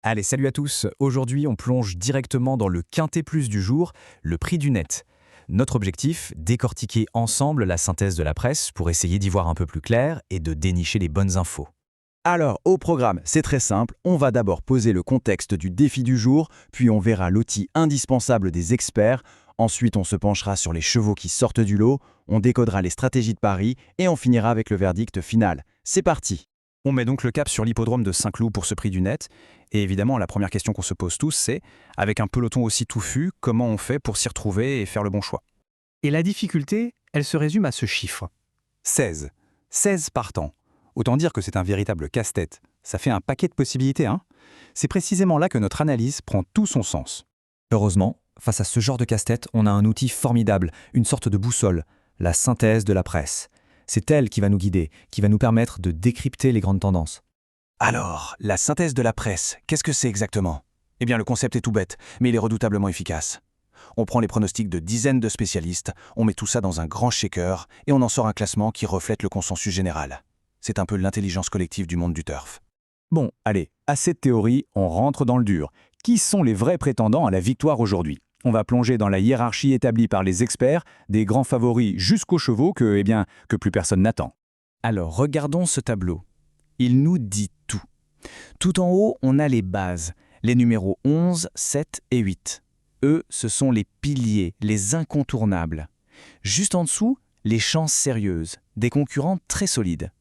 Allez, salut à tous. Aujourd'hui, on plonge directement dans le quintet plus du jour, le prix du net. Notre objectif, décortiquer ensemble la synthèse de la presse pour essayer d'y voir un peu plus clair et de dénicher les bonnes infos. Alors, au programme, c'est très simple. On va d'abord poser le contexte du défi du jour, puis on verra l'outil indispensable des experts. Ensuite, on se penchera sur les chevaux qui sortent du lot, on décodera les stratégies de paris et on finira avec le verdict final. C'est parti! On met donc le cap sur l'hippodrome de Saint-Cloud pour ce prix du net. Et évidemment, la première question qu'on se pose tous, c'est, avec un peloton aussi touffu, comment on fait pour s'y retrouver et faire le bon choix? Et la difficulté, elle se résume à ce chiffre. 16. 16 partants. Autant dire que c'est un véritable casse-tête. Ça fait un paquet de possibilités, hein? C'est précisément là que notre analyse prend tout son sens. Heureusement, face à ce genre de casse-tête, on a un outil formidable, une sorte de boussole, la synthèse de la presse. C'est elle qui va nous guider, qui va nous permettre de décrypter les grandes tendances. Alors, la synthèse de la presse, qu'est-ce que c'est exactement? Eh bien, le concept est tout bête, mais il est redoutablement efficace. On prend les pronostics de dizaines de spécialistes, on met tout ça dans un grand shaker et on en sort un classement qui reflète le consensus général. C'est un peu l'intelligence collective du monde du turf. Bon, allez, assez de théorie, on rentre dans le dur. Qui sont les vrais prétendants à la victoire aujourd'hui? On va plonger dans la hiérarchie établie par les experts, des grands favoris jusqu'aux chevaux que plus personne n'attend. Alors, regardons ce tableau. Il nous dit tout. Tout en haut, on a les bases, les numéros 11, 7 et 8. Eux, ce sont les piliers, les incontournables. Juste en dessous, les chances sérieuses, des concurrents très solides.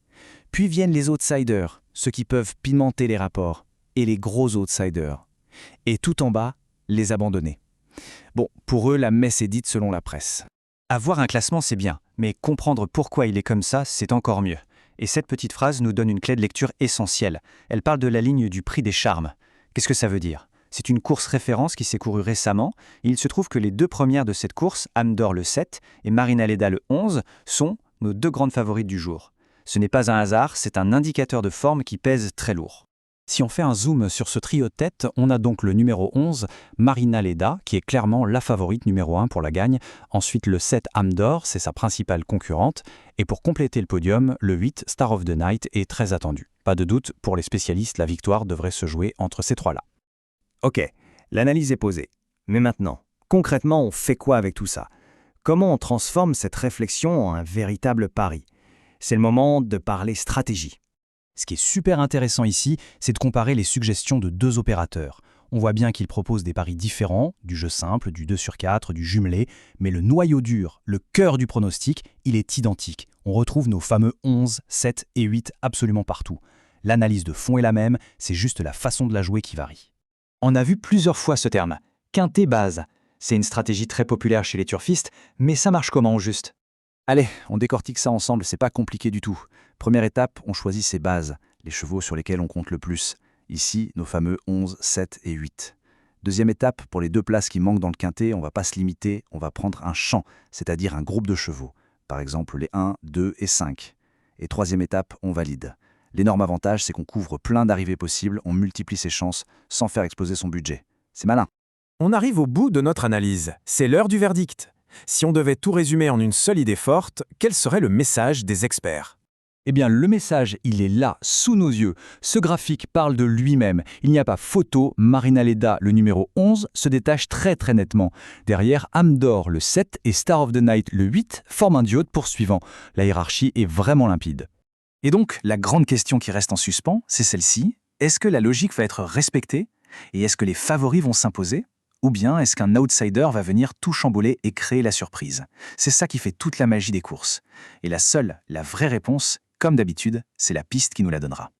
Puis viennent les outsiders, ceux qui peuvent pimenter les rapports, et les gros outsiders. Et tout en bas, les abandonnés. Bon, pour eux, la messe est dite selon la presse. Avoir un classement, c'est bien, mais comprendre pourquoi il est comme ça, c'est encore mieux. Et cette petite phrase nous donne une clé de lecture essentielle. Elle parle de la ligne du prix des charmes. Qu'est-ce que ça veut dire? C'est une course référence qui s'est courue récemment, et il se trouve que les deux premières de cette course, Âme d'Or le 7 et Marina Leda le 11, sont nos deux grandes favorites du jour. Ce n'est pas un hasard, c'est un indicateur de forme qui pèse très lourd. Si on fait un zoom sur ce trio de tête, on a donc le numéro 11, Marina Leda, qui est clairement la favorite numéro 1 pour la gagne. Ensuite, le 7, Âme d'Or, c'est sa principale concurrente. Et pour compléter le podium, le 8, Star of the Night, est très attendu. Pas de doute, pour les spécialistes, la victoire devrait se jouer entre ces trois-là. Ok, l'analyse est posée. Mais maintenant, concrètement, on fait quoi avec tout ça? Comment on transforme cette réflexion en un véritable pari? C'est le moment de parler stratégie. Ce qui est super intéressant ici, c'est de comparer les suggestions de deux opérateurs. On voit bien qu'ils proposent des paris différents, du jeu simple, du 2 sur 4, du jumelé, mais le noyau dur, le cœur du pronostic, il est identique. On retrouve nos fameux 11, 7 et 8 absolument partout. L'analyse de fond est la même, c'est juste la façon de la jouer qui varie. On a vu plusieurs fois ce terme, quintet base. C'est une stratégie très populaire chez les turfistes, mais ça marche comment au juste? Allez, on décortique ça ensemble, c'est pas compliqué du tout. Première étape, on choisit ses bases, les chevaux sur lesquels on compte le plus. Ici, nos fameux 11, 7 et 8. Deuxième étape, pour les deux places qui manquent dans le quintet, on va pas se limiter, on va prendre un champ, c'est-à-dire un groupe de chevaux. Par exemple, les 1, 2 et 5. Et troisième étape, on valide. L'énorme avantage, c'est qu'on couvre plein d'arrivées possibles, on multiplie ses chances sans faire exploser son budget. C'est malin. On arrive au bout de notre analyse. C'est l'heure du verdict. Si on devait tout résumer en une seule idée forte, quel serait le message des experts? Eh bien, le message, il est là, sous nos yeux. Ce graphique parle de lui-même. Il n'y a pas photo, Marina Leda, le numéro 11, se détache très très nettement. Derrière, Âme d'Or, le 7, et Star of the Night, le 8, forment un duo de poursuivants. La hiérarchie est vraiment limpide. Et donc, la grande question qui reste en suspens, c'est celle-ci. Est-ce que la logique va être respectée? Et est-ce que les favoris vont s'imposer? Ou bien est-ce qu'un outsider va venir tout chambouler et créer la surprise? C'est ça qui fait toute la magie des courses. Et la vraie réponse, comme d'habitude, c'est la piste qui nous la donnera.